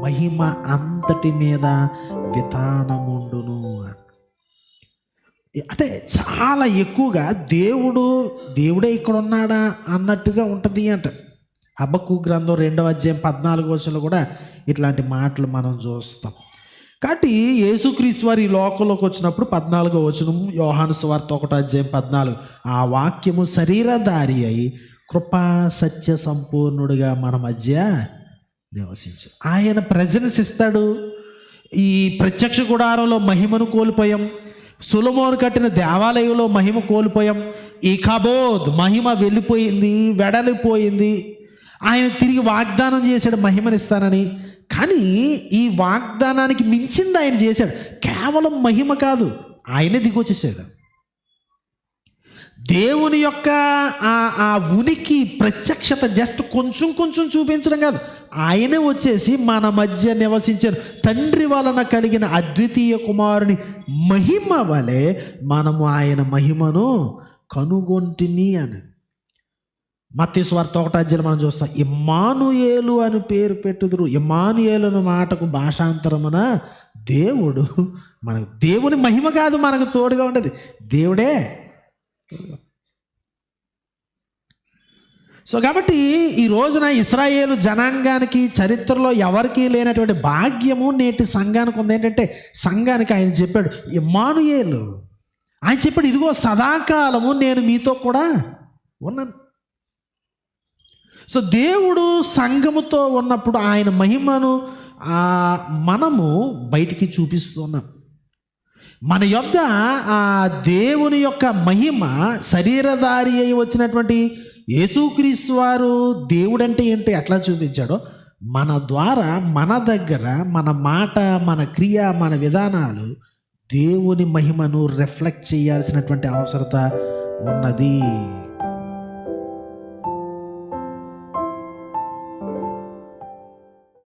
మహిమ అంతటి మీద విధానముండును. అంటే చాలా ఎక్కువగా దేవుడే ఇక్కడ ఉన్నాడా అన్నట్టుగా ఉంటుంది అంట. హబక్కూ గ్రంథం 2వ అధ్యాయం 14వ వచనంలో కూడా ఇట్లాంటి మాటలు మనం చూస్తాం. కాబట్టి యేసుక్రీస్తు వారు ఈ లోకంలోకి వచ్చినప్పుడు 14వ వచనం, యోహాను సువార్త 1వ అధ్యాయం 14, ఆ వాక్యము శరీరధారి అయి కృపా సత్య సంపూర్ణుడిగా మన మధ్య నివసించు. ఆయన ప్రెజెన్స్ ఇస్తాడు. ఈ ప్రత్యక్ష గుడారంలో మహిమను కోల్పోయాం, సొలొమోను కట్టిన దేవాలయంలో మహిమ కోల్పోయాం, ఈ కబోద్ మహిమ వెళ్ళిపోయింది, వెడలిపోయింది. ఆయన తిరిగి వాగ్దానం చేశాడు మహిమనిస్తానని. కానీ ఈ వాగ్దానానికి మించింది ఆయన చేశాడు. కేవలం మహిమ కాదు, ఆయనే దిగొచ్చేసాడు. దేవుని యొక్క ఆ ఉనికి ప్రత్యక్షత జస్ట్ కొంచెం చూపించడం కాదు, ఆయనే వచ్చేసి మన మధ్య నివసించారు. తండ్రి వలన కలిగిన అద్వితీయ కుమారుని మహిమ వలె మనము ఆయన మహిమను కనుగొంటిని అని మత్తయి సువార్త 1వ అధ్యాయం మనం చూస్తాం. ఇమ్మానుయేలు అని పేరు పెట్టుదురు. ఇమ్మానుయేలు అనే మాటకు భాషాంతరమున దేవుడు. మనకు దేవుని మహిమ కాదు మనకు తోడుగా ఉండేది, దేవుడే. సో కాబట్టి ఈ రోజున ఇశ్రాయేలు జనాంగానికి చరిత్రలో ఎవరికీ లేనటువంటి భాగ్యము నేటి సంఘానికి ఉంది. ఏంటంటే సంఘానికి ఆయన చెప్పాడు ఇమ్మానుయేలు. ఆయన చెప్పాడు, ఇదిగో సదాకాలము నేను మీతో కూడా ఉన్నాను. సో దేవుడు సంఘముతో ఉన్నప్పుడు ఆయన మహిమను మనము బయటికి చూపిస్తున్నాం. మన యొద్ద ఆ దేవుని యొక్క మహిమ శరీరధారి అయి వచ్చినటువంటి యేసుక్రీస్తు వారు దేవుడంటే ఏంటో ఎట్లా చూపించాడో మన ద్వారా, మన దగ్గర, మన మాట, మన క్రియ, మన విధానాలు దేవుని మహిమను రిఫ్లెక్ట్ చేయాల్సినటువంటి అవసరత ఉన్నది.